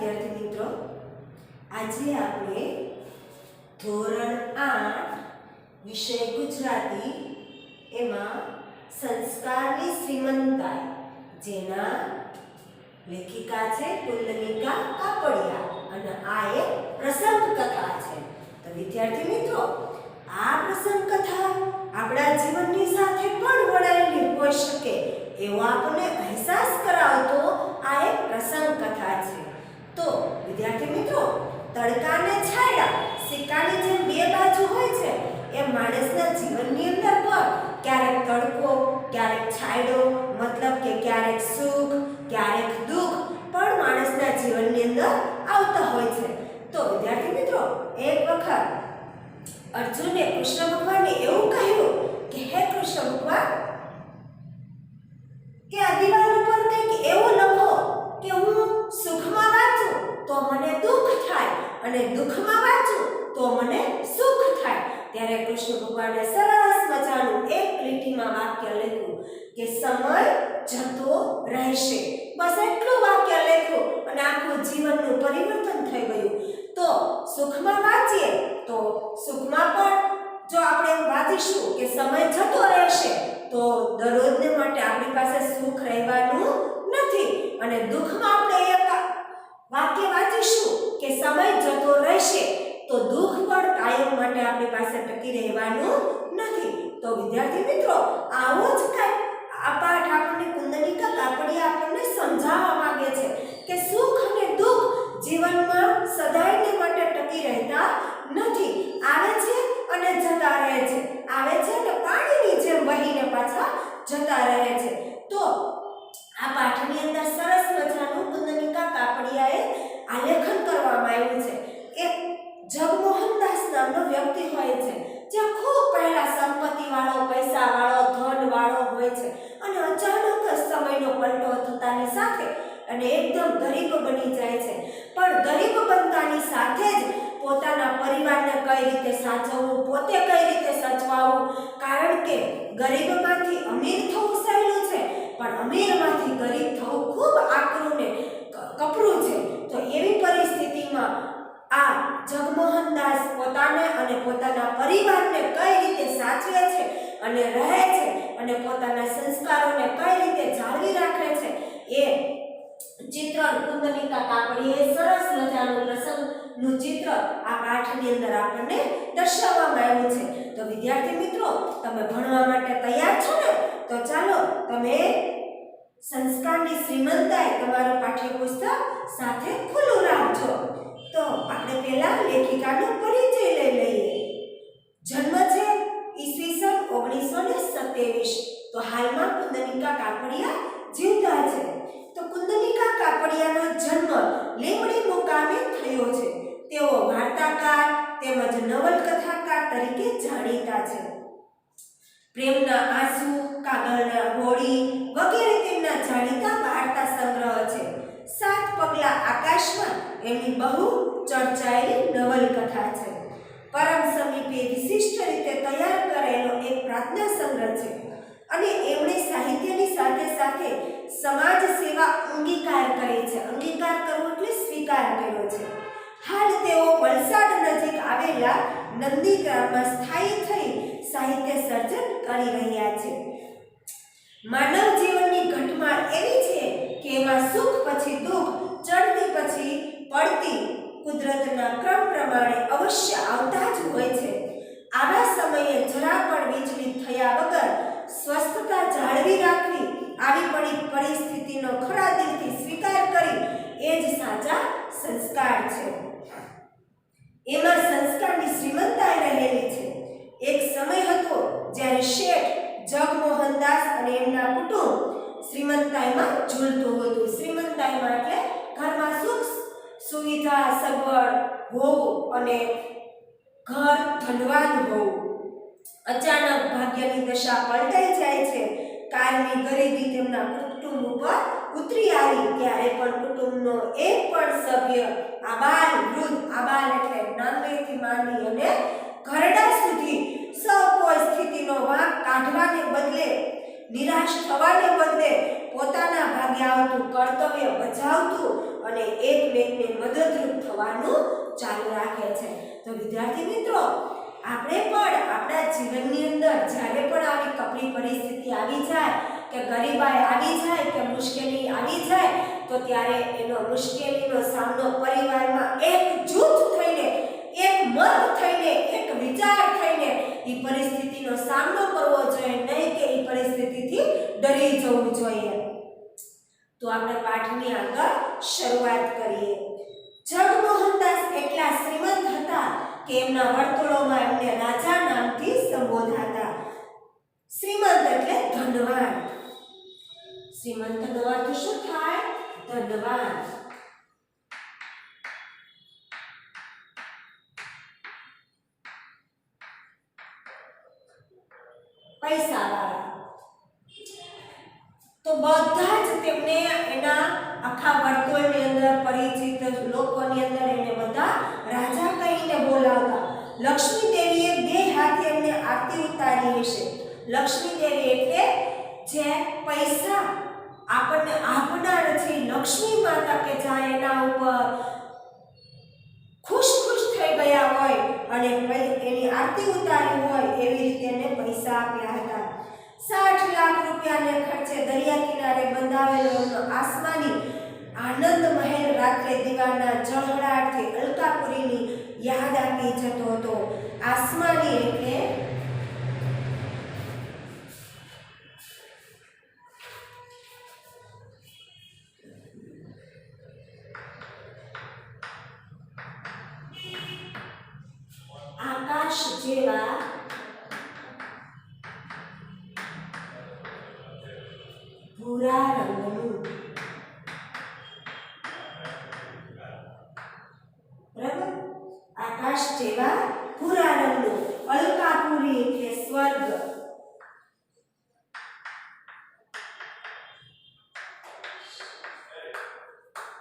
વિદ્યાર્થી મિત્રો, આજે આપણે ધોરણ 8 વિષય ગુજરાતી એમાં સંસ્કારની શ્રીમંતાઈ જેના લેખિકા છે કુંદનિકા કાપડિયા અને આ એક પ્રસંગ કથા છે। તો વિદ્યાર્થી મિત્રો, આ પ્રસંગ કથા આપણા જીવનની સાથે પણ વણાયેલી હોઈ શકે એવો આપણને અહેસાસ કરાવતો આ એક પ્રસંગ કથા છે। તો વિદ્યાર્થી મિત્રો, તડકાને છાયા સિક્કાની જેમ બે બાજુ હોય છે એ માણસના જીવનની અંદર પણ ક્યારેક તડકો ક્યારેક છાયડો મતલબ કે ક્યારેક સુખ ક્યારેક દુઃખ પણ માણસના જીવનની અંદર આવતા હોય છે। તો વિદ્યાર્થી મિત્રો, એક વખત અર્જુને કૃષ્ણ ભગવાનને એવું કહ્યું કે હે કૃષ્ણ ભગવાન, કે આ દિવાલ ઉપર કંઈક એવું લખો કે હું સુખમાં વાંચું તો મને દુઃખ થાય અને દુઃખમાં વાંચું તો મને સુખ થાય। ત્યારે કૃષ્ણ ભગવાને સરસ મજાનું એક લીટીમાં વાક્ય લખ્યું કે સમય જતો રહેશે। બસ એટલું વાક્ય લખ્યું અને આખું જીવનનું પરિવર્તન થઈ ગયું। તો સુખમાં વાંચીએ તો સુખમાં પણ જો આપણે વાંચીશું કે સમય જતો રહેશે તો દરરોજને માટે આપણી પાસે સુખ રહેવાનું નથી અને દુઃખમાં આપણે એક વાક્ય વાંચીશું કે સમય જતો રહેશે તો દુઃખ પણ કાયમ માટે આપણી પાસે ટકી રહેવાનું નથી। તો વિદ્યાર્થી મિત્રો, આવો જ કંઈક આ પાઠ આપણને કુંદનિકા કાપડિયા આપણને સમજાવવા માંગે છે કે સુખ અને દુઃખ જીવનમાં સદાયને માટે ટકી રહેતા નથી, આવે છે અને જતા રહે છે, આવે છે અને પાણીની જેમ વહીને પાછા જતા રહે છે। તો આ પાઠની અંદર સરસ મજાનું કુંદનિકા કાપડિયાએ આલેખન કરવામાં આવ્યું છે। એક જગમોહનદાસ નામનો વ્યક્તિ હોય છે જે ખૂબ પહેલા સંપત્તિવાળો પૈસાવાળો ધનવાળો હોય છે અને અચાનક જ સમયનો પલટો થતાની સાથે અને એકદમ ગરીબ બની જાય છે। પણ ગરીબ બનતાની સાથે જ પોતાના પરિવારને કઈ રીતે સાચવવું, પોતે કઈ રીતે સચવાવવું, કારણ કે ગરીબમાંથી અમીર થવું સહેલું છે પણ અમીરમાંથી ગરીબ થવું ખૂબ આકરું ને કપરું છે। તો એવી પરિસ્થિતિમાં આ જગમોહનદાસ પોતાને અને પોતાના પરિવારને કઈ રીતે સાચવે છે અને રહે છે અને પોતાના સંસ્કારોને કઈ રીતે જાળવી રાખે છે એ ચિત્રણ કુંદનિકા કાપડિયાએ સરસ મજાનું પ્રસંગનું ચિત્ર આ પાઠની અંદર આપણને દર્શાવવામાં આવ્યું છે। તો વિદ્યાર્થી મિત્રો, તમે ભણવા માટે તૈયાર છો ને? તો ચાલો તમે સંસ્કારની શ્રીમંતાઈ તમારું પાઠ્યપુસ્તક સાથે ખુલ્લું રાખજો। તો આપણે પહેલા લેખિકાનો પરિચય લઈ લઈએ। જન્મ છે ઈસવીસન 1927। તો હાલમાં કુંદનિકા કાપડિયા જીવતા છે। તો કુંદનિકા કાપડિયાનો જન્મ લીંબડી મુકામે થયો છે। તેઓ વાર્તાકાર તેમજ નવલકથાકાર તરીકે જાણીતા છે। પ્રેમના આંસુ, કાગળના હોડી વગેરે તેમના જાણીતા વાર્તા સંગ્રહ છે। 7 પગલા આકાશમાં એમની બહુ ચર્ચાયેલી નવલકથા છે। પરમ સમીપે વિશિષ્ટ રીતે તૈયાર કરેલો એક પ્રાર્થના સંગ્રહ છે અને એમણે સાહિત્યની સાથે સાથે સમાજ સેવા અંગીકાર કરી છે। અંગીકાર કરવો એટલે સ્વીકાર કર્યો છે। હાલ તેઓ વલસાડ નજીક આવેલા નંદીગ્રામમાં સ્થાયી થઈ સાહિત્ય સર્જન કરી રહ્યા છે। માનવ જીવનની ઘટમાળ એવી છે કે એમાં સુખ પછી દુઃખ, ચડતી પછી પડતી કુદરતના ક્રમ પ્રમાણે અવશ્ય આવતા જ હોય છે। આવા સમયે જરા પણ વિચલિત થયા વગર સ્વસ્થતા જાળવી રાખવી, આવી પરિસ્થિતિનો ખરા દિલથી સ્વીકાર કરી એ જ સાચા સંસ્કાર છે। એમાં સંસ્કારની શ્રીમંતાઈ રહેલી છે। એક સમય હતો જ્યારે શેઠ જગમોહનદાસ અને એમના કુટુંબ શ્રીમંતાઈમાં ઝૂલતું હતું। શ્રીમંતાઈમાં એટલે ઘરમાં સુખ સુવિધા સગવડ હોવું અને ઘર ધનવાન હોવું। અચાનક ભાગ્યની દશા પલટાઈ જાય છે। કાયમી ગરીબી તેમના કુટુંબ ઉપર ઉતરી આવી ત્યારે પણ કુટુંબનો એક પણ સભ્ય આબાલ વૃદ્ધ, આબાલ એટલે નાનેથી માંડી અને ઘરડા સુધી સૌ કોઈ સ્થિતિનો વાંક કાઢવાને બદલે, નિરાશ થવાને બદલે પોતાના ભાગ્ય આવતું કર્તવ્ય બજાવતું અને એકમેકને મદદરૂપ થવાનું ચાલુ રાખે છે. તો વિદ્યાર્થી મિત્રો, આપણે પણ આપણા જીવનની અંદર જ્યારે પણ આવી કપરી પરિસ્થિતિ આવી જાય કે ગરીબાઈ આવી જાય કે મુશ્કેલી આવી જાય તો ત્યારે એનો મુશ્કેલીનો સામનો પરિવારમાં એકજૂથ થઈને, એક મત થઈને, એક વિચાર થઈને એ પરિસ્થિતિનો સામનો કરવો જોઈએ, નહીં કે એ પરિસ્થિતિથી ડરી જવું જોઈએ. તો આપણે પાઠની આગળ શરૂઆત કરીએ. જગમોહનદાસ એટલા શ્રીમંત હતા કે એમના વર્તુળોમાં એમને રાજા નામથી સંબોધાતા. શ્રીમંત એટલે ધનવાન. શ્રીમંતનો અર્થ શું થાય? ધનવાન. પૈસાવાળા. તો બધા જ તેમને એના આખા વર્તુળની અંદર પરિચિત લોકોની અંદર એને બધા રાજા કહીને બોલાવતા. લક્ષ્મી દેવીએ બે હાથે એમને આરતી ઉતારી હશે. લક્ષ્મી દેવી એટલે જે પૈસા આપણને આપનાર છે, લક્ષ્મી માતા, કે જ્યાં એના ઉપર ખુશ થઈ ગયા હોય અને એની આરતી ઉતારી હોય એવી રીતે એને પૈસા આપ્યા હતા. 60 લાખ રૂપિયાને ખર્ચે દરિયા કિનારે બંધાવેલો એમનો આસમાની આનંદ મહેલ રાત્રે દીવાના ઝળહળાટથી અલકાપુરીની યાદ આપી જતો હતો. આસમાની એટલે આકાશ જેવા ભૂરા રંગનું. બરાબર? આકાશ જેવા ભૂરા રંગનું. અલકાપુરી એટલે સ્વર્ગ.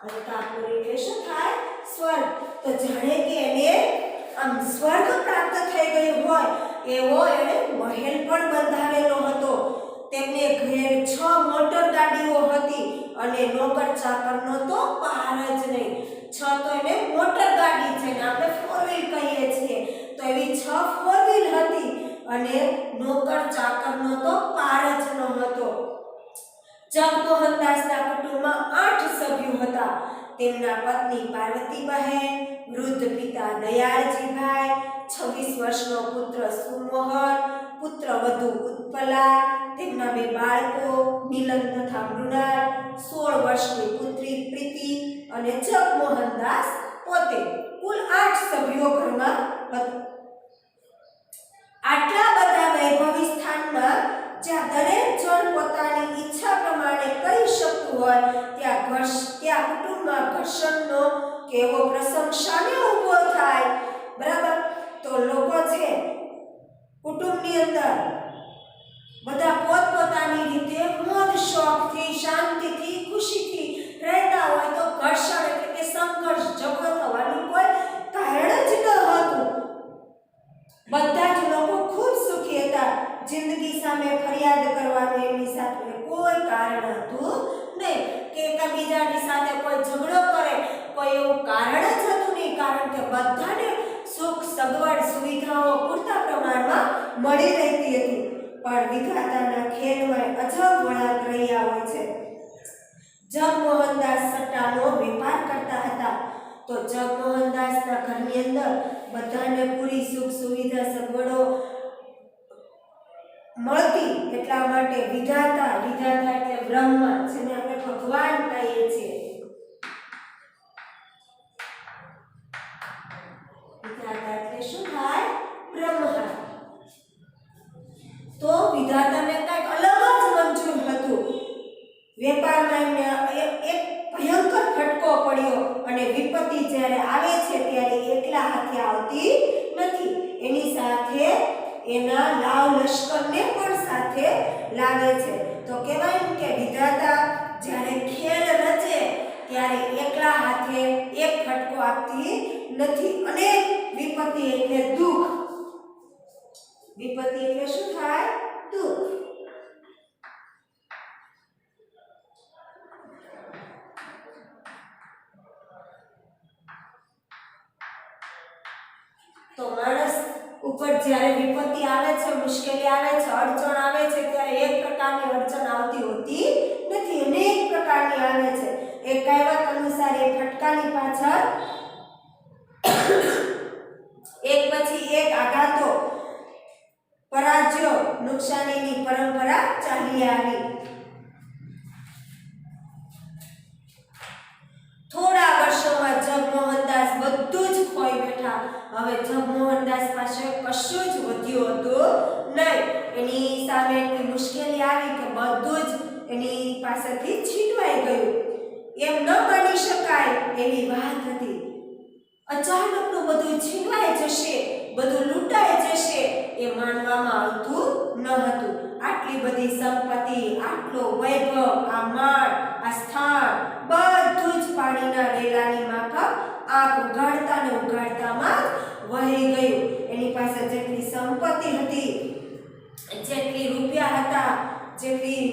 અલકાપુરી એટલે શું થાય? સ્વર્ગ. તો જાણે કે એને આમ સ્વર્ગ પ્રાપ્ત થઈ ગયું હોય એવો એને મહેલ પણ બંધાવેલો હતો. તેમને ઘેર 6 મોટર ગાડીઓ હતી અને નોકર ચાકરનો તો પાર જ નહીં. 6 તો એને મોટર ગાડી છે ને આપણે 4 વ્હીલ કહીએ છીએ, તો એવી 6 4 વ્હીલ હતી અને નોકર ચાકરનો તો પાર જ ન હતો. જગમોહનદાસના કુટુંબમાં 8 સભ્યો હતા. તેમના પત્ની પાર્વતીબહેન, વૃદ્ધ પિતા દયાળજીભાઈ, 26 વર્ષનો પુત્ર સુમોહન, પુત્રવધુ ઉત્પલા, તેમના 2 બાળકો મિલન તથા મૃણાલ, 16 વર્ષની પુત્રી પ્રીતિ અને જગમોહનદાસ પોતે. કુલ 8 સભ્યો ઘરમાં હતા. આટલા બધા વૈભવી સ્થાનમાં જ્યાં દરેક જણ પોતાની ઈચ્છા પ્રમાણે કરી શકતું હોય ત્યાં કુટુંબમાં ઘર્ષણનો કેવો પ્રસંગ સામે ઊભો થાય. બરાબર? તો લોકો છે કુટુંબની અંદર બધા પોતપોતાની રીતે મોજ શોખથી, શાંતિથી, ખુશીથી રહેતા હોય તો ઘર્ષણ એટલે કે સંઘર્ષ, ઝઘડો થવાનું કોઈ કારણ જ ન હતું. બધા જ લોકો ખૂબ સુખી હતા. જિંદગી સામે ફરિયાદ કરવાનું એમની સાથે કોઈ કારણ હતું નહીં, કે એકબીજાની સાથે કોઈ ઝઘડો કરે કોઈ એવું કારણ જ હતું નહીં, કારણ કે બધાને સુખ સગવડ સુવિધાઓ પૂરતા પ્રમાણમાં મળી રહેતી હતી. પણ વિધાતાના ખેલમાં અજબ વળાંક રહ્યા હોય છે. જગમોહનદાસ સટ્ટાનો વેપાર કરતા હતા. તો જગમોહનદાસના ઘરની અંદર બધાને પૂરી સુખ સુવિધા સગવડો મળતી, એટલા માટે વિધાતા એટલે બ્રહ્મા, જેને આપણે ભગવાન કહીએ છીએ, વિધાતા એટલે શું થાય? બ્રહ્મા. તો વિધાતાને કંઈક અલગ જ મંજૂર હતું. વેપારમાં એમને એક ભયંકર ફટકો પડ્યો અને વિપત્તિ જ્યારે આવે છે ત્યારે એકલા હાથે આવતી નથી. એની સાથે એના લાવ લશ્કરને પણ સાથે લાગે છે. તો કહેવાય કે વિધાતા જ્યારે ખેલ રચે ત્યારે એકલા હાથે એક ફટકો આપતી નથી. અને વિપત્તિ એટલે દુઃખ. વિપત્તિ એટલે શું થાય? દુઃખ. તો માણસ ઉપર જ્યારે વિપત્તિ આવે છે, મુશ્કેલી આવે છે, અડચણ આવે છે, ત્યારે એક પ્રકારની અડચણ આવતી હોતી નથી, અનેક પ્રકારની આવે છે. એક કહેવત અનુસાર એ ફટકાની પાછળ એક પછી એક આઘાતો, પરાજયો, નુકસાનીની પરંપરા ચાલી આવી. થોડા વર્ષોમાં જગમોહનદાસ બધું જ ખોઈ બેઠા. હવે જગમોહનદાસ પાસે કશું જ વધ્યું હતું નહીં. એની સામે એટલી મુશ્કેલી આવી કે બધું જ એની પાસેથી છીનવાઈ ગયું. એમ ન માની શકાય એવી વાત હતી. અચાનકનું બધું છીનવાઈ જશે, બધું લૂંટાઈ જશે એ માનવામાં આવતું ન હતું. આટલી બધી સંપત્તિ, આટલો વૈભવ, આ માળ, આ સ્થાન બધું જ પાણીના રેલાની માફક આંખ ઉઘાડતા ને ઉઘાડતામાં વહી ગયું. એની પાસે જેટલી સંપત્તિ હતી, જેટલી રૂપિયા હતા, જેટલી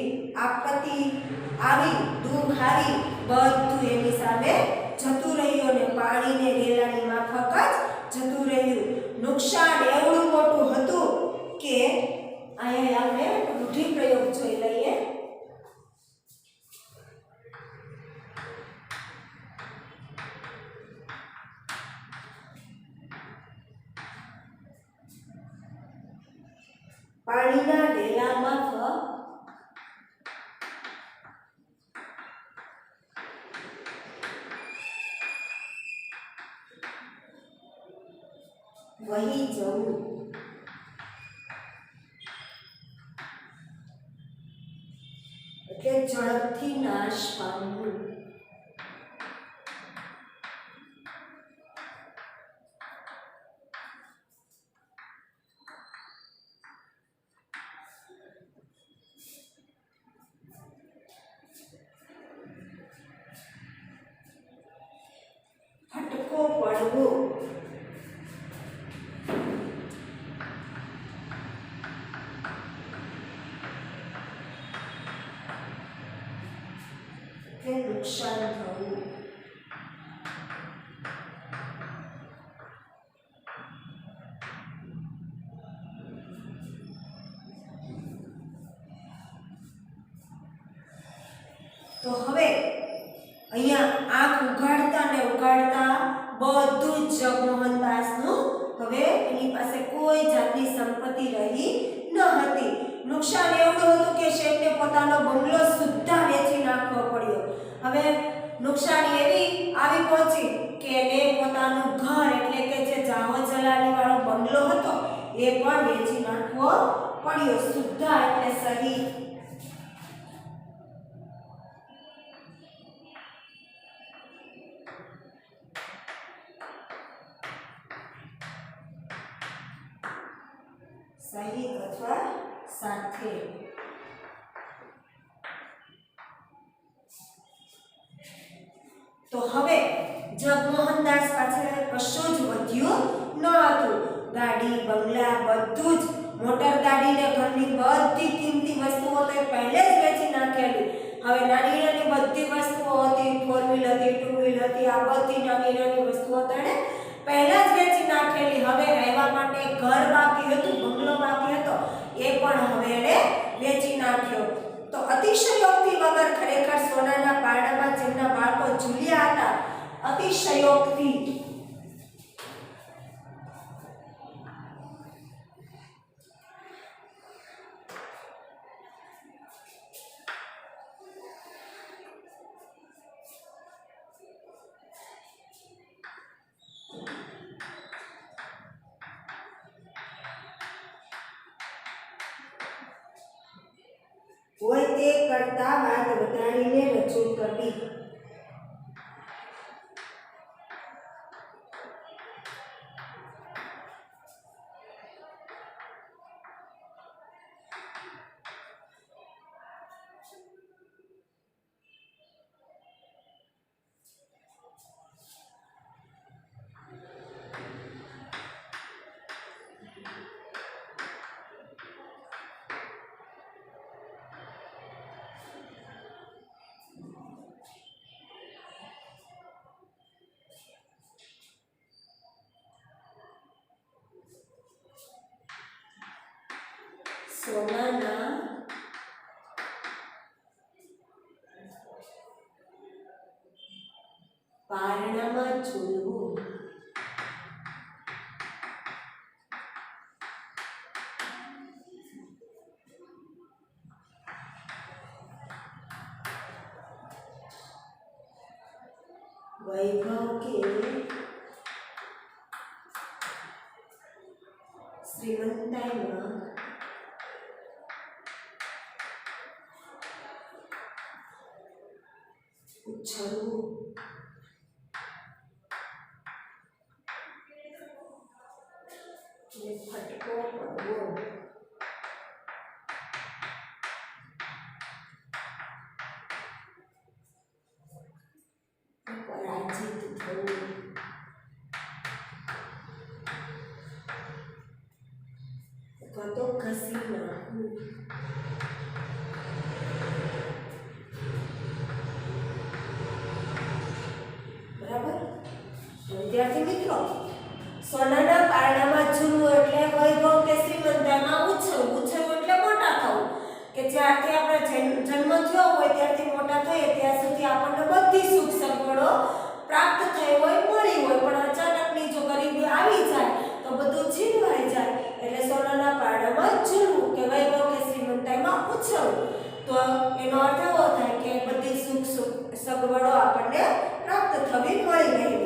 આપત્તિ આવી, દુઃખ આવી, બધું એની સામે જતું રહ્યું અને પાણીને રેલાની માફક જ જતું રહ્યું. નુકસાન એવડું મોટું હતું કે અહીંયા આપણે રૂઢિપ્રયોગ જોઈ લઈએ. પાણીના રેલા માફક વહી જવું. એટલે ઝડપથી નાશ પામવું. ફટકો પડવો. નુકસાન થવું. તો હવે અહીંયા આંખ ઉઘાડતા ને ઉઘાડતા બધું જ જગમોહનદાસનું હવે એની પાસે કોઈ જાતની સંપત્તિ રહી ન હતી. નુકસાન એવડું હતું કે શેઠને પોતાનો બંગલો સુદ્ધા વેચી નાખવો પડ્યો. હવે નુકસાની એવી આવી પહોંચી કે એને પોતાનું ઘર એટલે કે જે જાહો જલાલી વાળો બંગલો હતો એ પણ વેચી નાખવો પડ્યો. સુદ્ધા એટલે સહી. સહિત અથવા સાથે. તો હવે જગમોહનદાસ પાસે કશું જ વધ્યું ન હતું. ગાડી, બંગલા બધું જ, મોટર ગાડી ને ઘરની બધી કિંમતી વસ્તુઓ તો પહેલે જ વેચી નાખેલી. હવે નાની નાની બધી વસ્તુઓ હતી, 4 વ્હીલ હતી, 2 વ્હીલ હતી, આ બધી નાની નાની વસ્તુઓ તેણે પહેલા જ વેચી નાખેલી. હવે રહેવા માટે ઘર બાકી હતું, બંગલો બાકી હતો, એ પણ હવે એણે વેચી નાખ્યો. તો અતિશયોક્તિ વગર ખરેખર સોનાના પારણામાં જેમના બાળકો ઝૂલ્યા હતા, અતિશયોક્તિ. હોય તે કરતા વાત વધારીને રજૂ કરવી. સોનાના પારણામાં ઝૂલવું. વૈભવ કે શ્રીમંતાઈમાં ઉછળવું. ને ફટકો પડવો. પરાજિત થવું. અથવા તો ઘસી નાખવું. બરાબર. વિદ્યાર્થી મિત્રો, સોનાના પારણામાં ઝૂલવું એટલે વૈભવ કે શ્રીમંતાઈમાં ઉછળવું. ઉછળવું એટલે મોટા થવું, કે જ્યારથી આપણે જન્મ થયો હોય ત્યારથી મોટા થઈએ ત્યાં સુધી આપણને બધી સુખ સગવડો પ્રાપ્ત થઈ હોય, મળી હોય, પણ અચાનકની જો ગરીબી આવી જાય તો બધું છીનવાઈ જાય. એટલે સોનાના પારણામાં ઝૂલવું કે વૈભવ કે શ્રીમંતાઈમાં ઉછળવું. તો એનો અર્થ એવો થાય કે બધી સુખ સગવડો આપણને પ્રાપ્ત થવી, મળી રહેવી.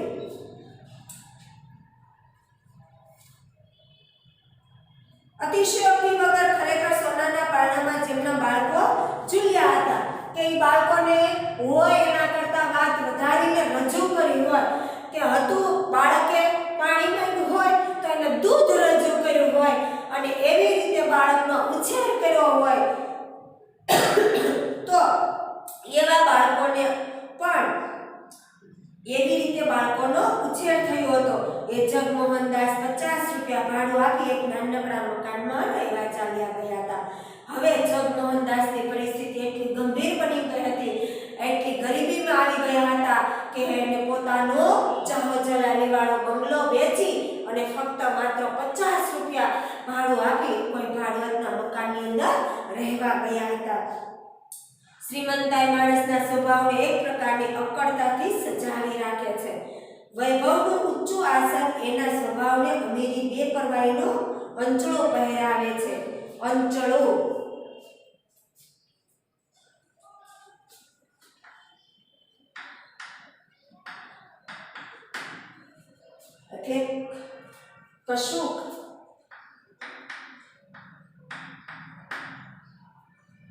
અતિશયોક્તિ વગર ખરેખર સોનાના પારણામાં જેમના બાળકો ઝૂલ્યા હતા કે એ બાળકોને હોય એના કરતા વાત વધારીને રજૂ કરી હોય, કે હતું બાળકે પાણી માંગ્યું હોય તો એને દૂધ રજૂ કર્યું હોય, અને એવી રીતે બાળકનો ઉછેર કર્યો હોય તો એવા બાળકોને પણ એવી રીતે બાળકોનો ઉછેર થયો હતો. એ જગમોહનદાસ 50 રૂપિયા ભાડું આપી એક નાનકડા મકાનમાં રહેવા ચાલ્યા ગયા હતા. હવે જગમોહનદાસની પરિસ્થિતિ એટલી ગંભીર બની ગઈ હતી, એટલી ગરીબીમાં આવી ગયા હતા કે એને પોતાનો ચહો-ચલાલી વાળો બંગલો વેચી અને ફક્ત માત્ર 50 રૂપિયા ભાડું આપી કોઈ ભાડવતના મકાનની અંદર રહેવા ગયા હતા. શ્રીમંતાઈ માણસના સ્વભાવને એક પ્રકારની અકળતાથી સજાવી રાખે છે. વૈભવનું ઊંચું આસન એના સ્વભાવને અમીરી બેપરવાહીનો અંચળો પહેરાવે છે. અંચળો એટલે કશુંક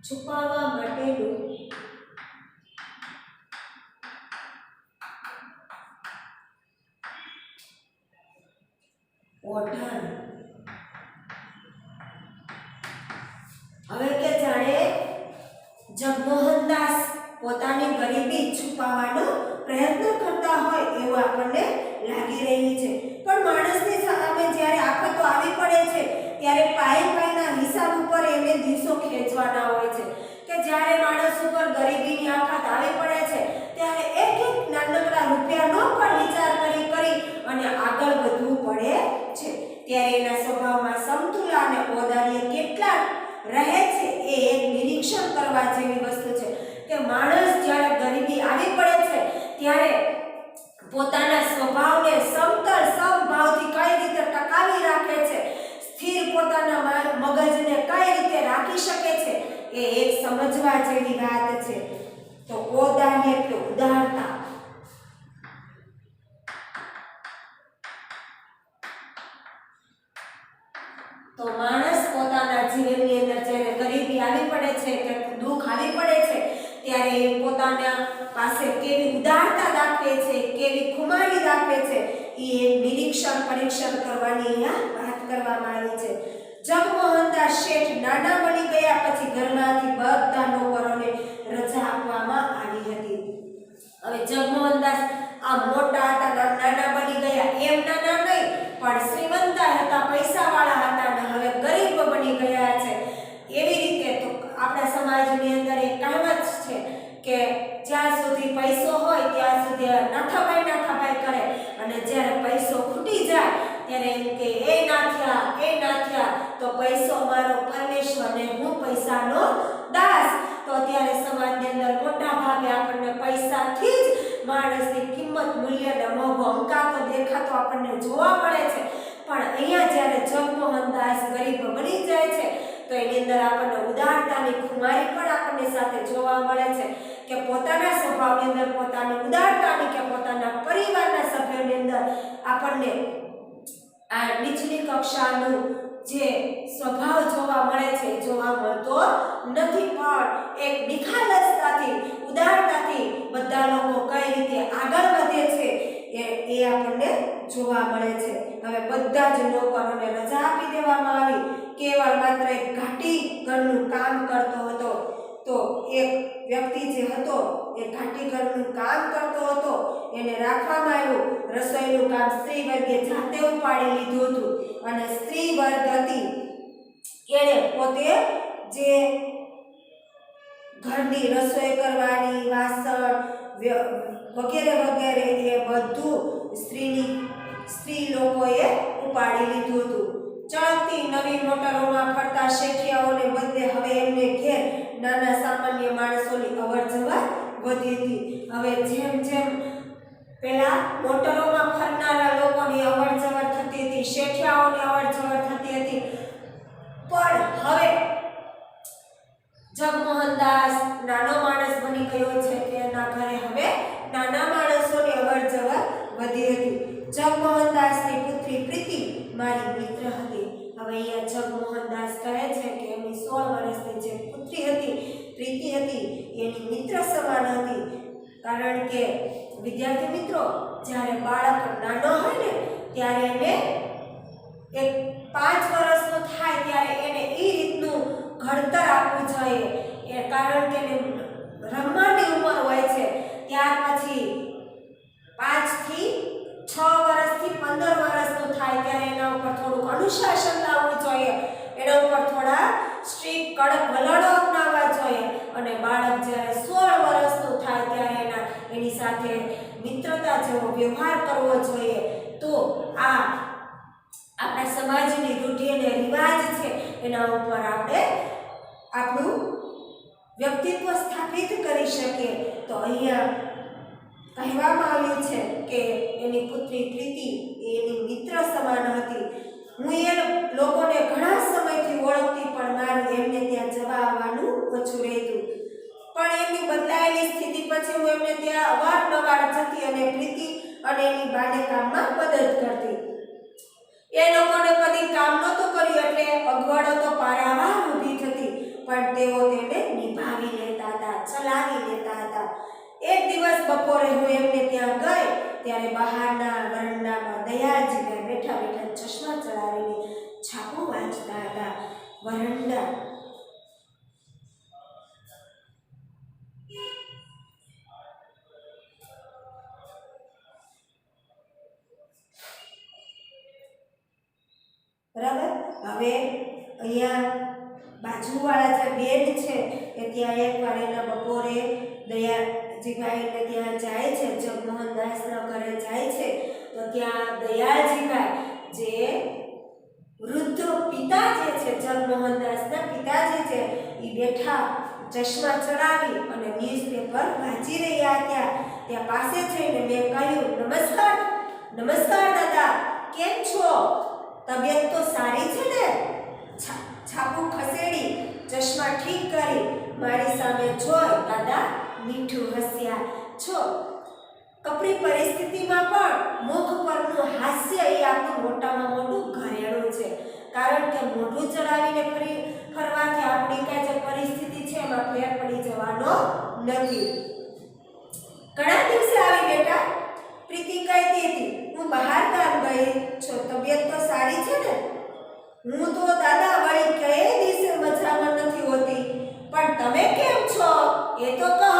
છુપાવવા માટેનું ઓઢાણ. હવે કે જાણે જગમોહનદાસ પોતાની ગરીબી છુપાવવાનો પ્રયત્ન કરતા હોય એવું આપણને લાગી રહી છે. પણ માણસની સામે જ્યારે આફતો આવી પડે છે ત્યારે પાયના હિસાબ ઉપર એને દિવસો ખેંચવાના હોય છે, કે જ્યારે માણસ ઉપર ગરીબીની આફત આવી પડે છે ત્યારે એક એક નાનકડા રૂપિયાનો પણ વિચાર કરી અને આગળ વધવું પડે છે. ત્યારે એના સ્વભાવમાં સમતુલા અને ઔદાર્ય કેટલા રહે છે એ એક નિરીક્ષણ કરવા જેવી વસ્તુ છે, કે માણસ જ્યારે ગરીબી આવી પડે છે ત્યારે પોતાના સ્વભાવને સમતલ સમભાવથી કઈ રીતે ટકાવી રાખે છે, સ્થિર પોતાના મગજને કઈ રીતે રાખી શકે છે, એ એક સમજવા જેવી વાત છે. તો ઔદાર્ય એટલે ઉદારતા. તો માણસ પોતાના જીવનની અંદર જ્યારે ગરીબી આવી પડે છે કે દુઃખ આવી પડે છે ત્યારે પોતાના પાસે કેવી ઉદારતા દાખવે છે, કેવી ખુમારી દાખવે છે, એ એક નિરીક્ષણ પરીક્ષણ કરવાની અહીંયા વાત કરવામાં આવી છે. જગમોહનદાસ શેઠ નાના બની ગયા પછી ઘરમાંથી બધા નોકરોને રજા આપવામાં આવી હતી. હવે જગમોહનદાસ આ મોટા હતા, નાના બની ગયા એમ નાના નહીં, પણ શ્રીમંતા હતા, પૈસાવાળા હતા અને હવે ગરીબ બની ગયા છે. એવી રીતે તો આપણા સમાજની અંદર એક કહેવત છે કે જ્યાં સુધી પૈસો હોય ત્યાં સુધી નાથાભાઈ કરે, અને જ્યારે પૈસો ખૂટી જાય ત્યારે એમ કે એ ના થયા તો પૈસો મારો પરમેશ્વર અને હું પૈસાનો દાસ. તો અત્યારે સમાજની અંદર મોટા ભાગે આપણને પૈસાથી જ માણસની કિંમત, મૂલ્ય અને મોહ અંકાતો દેખાતો આપણને જોવા મળે છે. પણ અહીંયા જ્યારે જગમોહનદાસ ગરીબ બની જાય છે તો એની અંદર આપણને ઉદારતાની ખુમારી પણ આપણને સાથે જોવા મળે છે કે પોતાના સ્વભાવની અંદર પોતાની ઉદારતાની કે પોતાના પરિવારના સભ્યોની અંદર આપણને આ નીચલી કક્ષાનું જે સ્વભાવ જોવા મળે છે જોવા મળતો નથી. પણ એક નિખાલસતાથી, ઉદારતાથી બધા લોકો કઈ રીતે આગળ વધે છે એ આપણને જોવા મળે છે. હવે બધા જ નોકરોને રજા આપી દેવામાં આવી. કેવળ માત્ર એક ઘાટી ઘરનું કામ કરતો હતો. તો એક વ્યક્તિ જે હતો એ ઘાટી ઘરનું કામ કરતો હતો એને રાખવામાં આવ્યું. રસોઈનું કામ સ્ત્રી વર્ગે જાતે ઉપાડી લીધું હતું અને સ્ત્રી વર્ગ હતી એને પોતે જે ઘરની રસોઈ કરવાની, વાસણ વગેરે વગેરે એ બધું સ્ત્રી લોકોએ ઉપાડી લીધું હતું. ચળકતી નવી મોટરોમાં ફરતા શેઠિયાઓને બદલે હવે એમને ઘેર નાના સામાન્ય માણસોની અવરજવર વધી હતી. હવે જેમ જેમ પેલા મોટરોમાં ફરનારા લોકોની અવરજવર થતી હતી, શેઠિયાઓની અવરજવર થતી હતી, પણ હવે જગમોહનદાસ નાનો માણસ બની ગયો છે કે એના ઘરે હવે નાના માણસોની અવરજવર વધી હતી. જગમોહનદાસની પુત્રી પ્રીતિ મારી મિત્ર હતી. હવે અહીંયા જગમોહનદાસ કહે છે કે એની 16 વર્ષની જે પુત્રી હતી, પ્રીતિ હતી, એની મિત્ર સમાન હતી. કારણ કે વિદ્યાર્થી મિત્રો, જ્યારે બાળક નાનો હોય ને ત્યારે એને એક 5 વર્ષનો થાય ત્યારે એને એ રીતનું ઘડતર આપવું જોઈએ. કારણ કે એને રમવાની ઉંમર હોય છે. ત્યાર પછી 5 થી 6 વર્ષથી 15 વર્ષનું થાય ત્યારે એના ઉપર થોડુંક અનુશાસન લાવવું જોઈએ. એના ઉપર થોડા સ્ટ્રીક્ટ કડક વલણો અપનાવવા જોઈએ. અને બાળક જ્યારે 16 વર્ષનું થાય ત્યારે એની સાથે મિત્રતા જેવો વ્યવહાર કરવો જોઈએ. તો આ આપણા સમાજની રૂઢિ અને રિવાજ છે એના ઉપર આપણે આપણું વ્યક્તિત્વ સ્થાપિત કરી શકીએ. તો અહીંયા કહેવામાં આવ્યું છે કે એની પુત્રી પ્રીતિ એની મિત્ર સમાન હતી. હું એ લોકોને ઘણા સમયથી ઓળખતી, પણ મારું એમને ત્યાં જવા આવવાનું ઓછું રહેતું. પણ એમની બદલાયેલી સ્થિતિ પછી હું એમને ત્યાં અવારનવાર જતી અને પ્રીતિ અને એની બાને કામમાં મદદ કરતી. એ લોકોને કદી કામ નહોતું કર્યું એટલે અગવડો તો પારાવાર ઊભી થતી, પણ તેઓ તેને નિભાવી લેતા હતા, ચલાવી લેતા હતા. એક દિવસ બપોરે હું એમને ત્યાં ગઈ ત્યારે બહારના વરંડામાં દયાળજીભાઈ બેઠા બેઠા ચશ્મા ચડાવીને છાપું વાંચતા હતા. વરંડા બરાબર. હવે અહીંયા બાજુવાળા જે બેન છે એ ત્યાં એકવાર એના બપોરે દયાળજીભાઈને ત્યાં જાય છે, જગમોહનદાસના ઘરે જાય છે. તો ત્યાં દયાળજીભાઈ જે વૃદ્ધ પિતા જે છે, જગમોહનદાસના પિતાજી છે, એ બેઠા ચશ્મા ચડાવી અને ન્યૂઝપેપર વાંચી રહ્યા હતા. ત્યાં પાસે જઈને મેં કહ્યું, નમસ્કાર દાદા, કેમ છો? તબિયત તો સારી છે ને? છાપું ખસેડી ચશ્મા ઠીક કરી મારી સામે જોઈ દાદા મીઠું હસ્યા. છો કપરી પરિસ્થિતિમાં પણ મુખ પરનું હાસ્ય એ આપણું મોટામાં મોટું ઘરેણું છે. કારણ કે મોઢું ચડાવીને ફરવાથી આપણી કાંઈ જે પરિસ્થિતિ છે એમાં ફેર પડી જવાનો નથી. ઘણા દિવસે આવી બેટા, પ્રીતિ કહેતી હતી, હું બહાર ગામ ગઈ છું, તબિયત તો સારી છે ને? હું તો દાદા વળી કઈ દિવસે મજામાં નથી હોતી, પણ તમે કેમ છો એ તો કહો.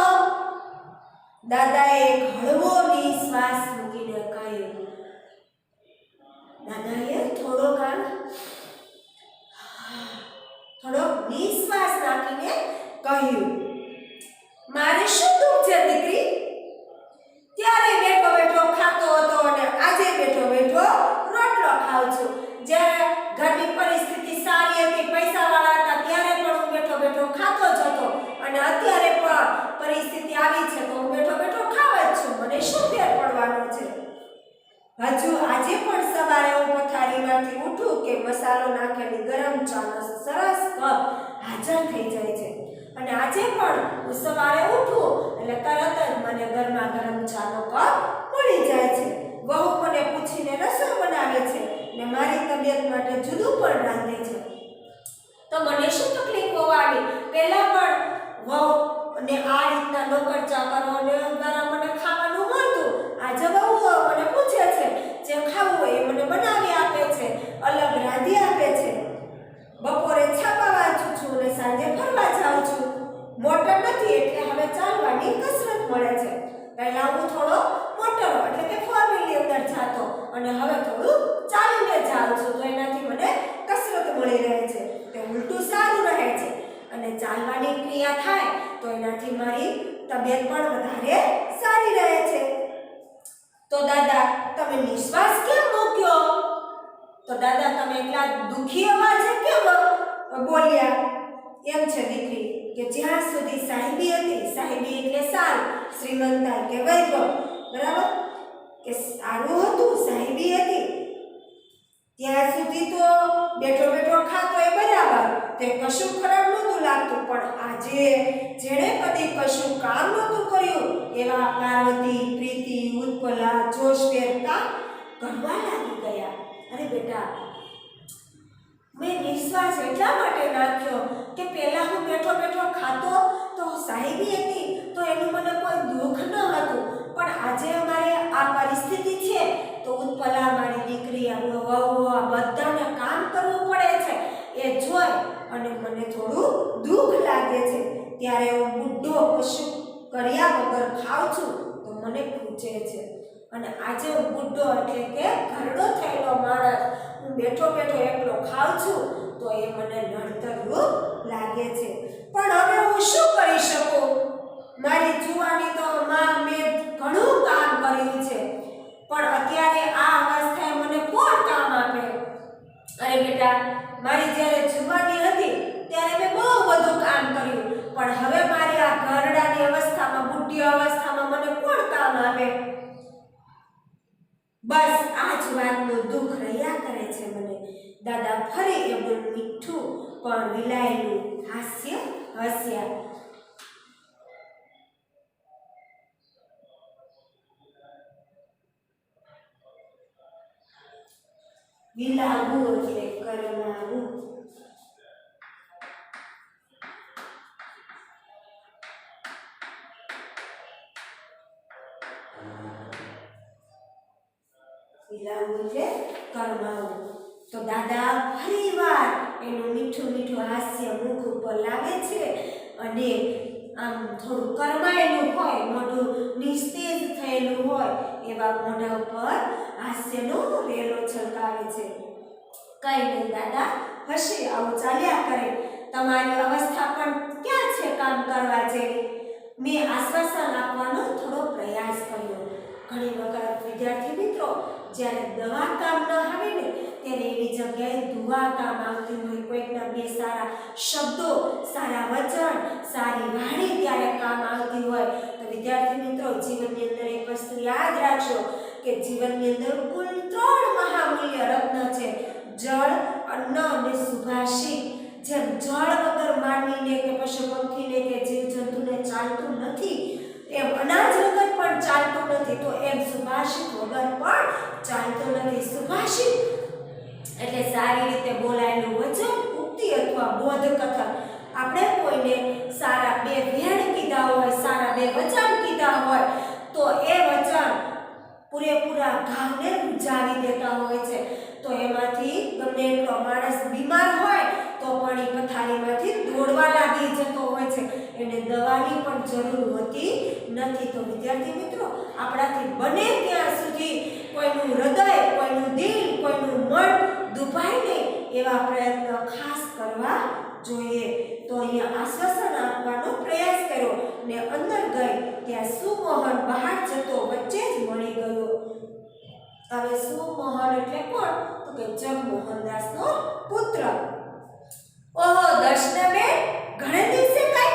દાદાએ એક હળવો નિશ્વાસ મૂકીને કહ્યું. દાદાએ થોડો નિશ્વાસ નાખીને કહ્યું, મારે શું દુઃખ છે દીકરી? ત્યારે બેઠો બેઠો ખાતો હતો અને આજે બેઠો બેઠો રોટલો ખાઉં છું. જ્યારે ઘરની પરિસ્થિતિ સારી હતી, પૈસાવાળા હતા, ત્યારે પણ હજુ આજે પણ સવારે હું પથારીમાંથી ઉઠું કે મસાલો નાખેલી ગરમ ચાનો સરસ કપ હાજર થઈ જાય છે અને આજે પણ હું સવારે ઉઠું એટલે તરત જ મને ગરમા ગરમ ચાનો કપ મળી જાય છે. વહુ મને પૂછીને રસોઈ બનાવે છે ને મારી તબિયત માટે જુદું પણ રાંધે છે. તો મને શું તકલીફ હોવાની? પહેલા પણ વહુ ને આ રીતના નોકર ચાકરોને દ્વારા મને ખાવાનું મળતું. આજે વહુ મને પૂછે છે, જે ખાવું હોય એ મને બનાવી આપે છે, અલગ રાંધી આપે છે. બપોરે છાપા વાંચું છું અને સાંજે ફરવા જાઉં છું. મોટર નથી એટલે હવે ચાલવાની કસરત મળે છે. પહેલા હું થોડો મોટર એટલે કે ફોર વ્હીલની અંદર જાતો અને હવે થોડું ચાલીને જાઉં છું, તો એનાથી મને કસરત મળી રહે છે. તે ઉલટું સારું રહે છે અને ચાલવાની ક્રિયા થાય તો એનાથી મારી તબિયત પણ વધારે સારી રહે છે. તો દાદા તમે નિશ્વાસ કેમ મૂક્યો? તો દાદા તમે એટલા દુખી અવાજે કેમ બોલ્યા? એમ છે દીકરી કે જ્યાં સુધી સાહેબી હતી, સાહેબી એટલે સારું, શ્રીમંતાઈ કે વૈભવ, બરાબર, કે સારું હતું, સાહેબી હતી, ત્યાં સુધી તો બેઠો બેઠો ખાતો એ બરાબર, તે કશું ખરાબ નહોતું લાગતું. પણ આજે જેણે કદી કશું કામ નહોતું કર્યું એવા પાર્વતી, પ્રીતિ, ઉત્પલા જોશભેર કામ કરવા લાગી ગયા. અરે બેટા, મેં નિશ્વાસ એટલા માટે નાખ્યો કે પહેલા હું બેઠો બેઠો ખાતો તો સાહેબી હતી તો એનું મને કોઈ દુઃખ ન હતું. પણ આજે અમારે આ પરિસ્થિતિ છે તો ઉત્પલા, મારી દીકરી, વહુ, આ બધાને કામ કરવું પડે છે એ જોઈ અને મને થોડું દુઃખ લાગે છે. ત્યારે હું બુઢો કશું કર્યા વગર ખાઉં છું તો મને ખૂંચે છે. અને આજે હું બુઢો એટલે કે ઘરડો થયેલો માણસ હું બેઠો બેઠો એકલો ખાઉં છું તો એ મને નડતરરૂપ લાગે છે. પણ હવે હું શું કરી શકું? મારી જુવાની તો મેં ઘણું કામ કર્યું છે, પણ અત્યારે આ અવસ્થાએ મને કોણ કામ આપે? અરે બેટા, મારી જ્યારે જુવાની હતી ત્યારે મેં બહુ બધું કામ કર્યું, પણ હવે મારી આ ઘરડાની અવસ્થામાં, બુઢી અવસ્થામાં મને કોણ કામ આપે? બસ આ જ વાતનું દુઃખ રહ્યા કરે છે મને. દાદા ફરી એવું મીઠું પણ વિલાયેલું હાસ્ય હસ્યા. વિલાવું એટલે કરમાવું. વિલાવું એટલે કરમાવું. તો દાદા ફરીવાર એનું મીઠું મીઠું હાસ્ય મુખ ઉપર લાવે છે અને આમ થોડું કરમાયેલું હોય, મોઢું નિસ્તેજ થયેલું હોય એવા મોઢા ઉપર હાસ્યનો રેલો છલકાવે છે. કઈ નહીં દાદા, હશે, આવું ચાલ્યા કરે. તમારી અવસ્થા પણ ક્યાં છે કામ કરવા જેવી? મેં આશ્વાસન આપવાનો થોડો પ્રયાસ કર્યો. ઘણી વખત વિદ્યાર્થી મિત્રો જ્યારે દવા કામ ન આવે ને ત્યારે એની જગ્યાએ દુઆ કામ આવતી હોય. કોઈકના બે સારા શબ્દો, સારા વચન, સારી વાણી ત્યારે કામ આવતી હોય. તો વિદ્યાર્થી મિત્રો, જીવનની અંદર એક વસ્તુ યાદ રાખજો કે જીવનની અંદર કુલ 3 મહામૂલ્ય રત્ન છે: જળ, અન્ન અને સુભાષિત. જેમ જળ વગર માનવીને કે પશુ પંખીને કે જીવજંતુને ચાલતું નથી, એમ અનાજ વગર પણ ચાલતું નથી, તો એમ સુભાષિત વગર પણ ચાલતું નથી. સુભાષિત એટલે સારી રીતે બોલાયેલું વચન, ઉક્તિ અથવા બોધ કથન. આપણે કોઈને સારા 2 વેણ કીધા હોય, સારા 2 વચન કીધા હોય તો એ વચન પૂરેપૂરા ઘાવને રૂજાવી દેતા હોય છે. તો એમાંથી ગમે એટલો માણસ બીમાર હોય તો પણ એ પથારીમાંથી દોડવા લાગી જતો હોય છે, એને દવાની પણ જરૂર હોતી નથી. તો વિદ્યાર્થી મિત્રો, આપણાથી બને ત્યાં સુધી કોઈનું હૃદય, કોઈનું દિલ, કોઈનું મન દુભાય નહીં એવા પ્રયત્નો ખાસ કરવા જોઈએ. તો અહીંયા આશ્વાસન આપવાનો પ્રયાસ કર્યો ને અંદર ગઈ ત્યાં સુમોહન બહાર જતો વચ્ચે જ મળી ગયો. હવે સુમોહન એટલે કોણ? તો કે જગમોહનદાસનો પુત્ર. ઓહો દર્શનાબેન, ઘણે દિવસે કઈ?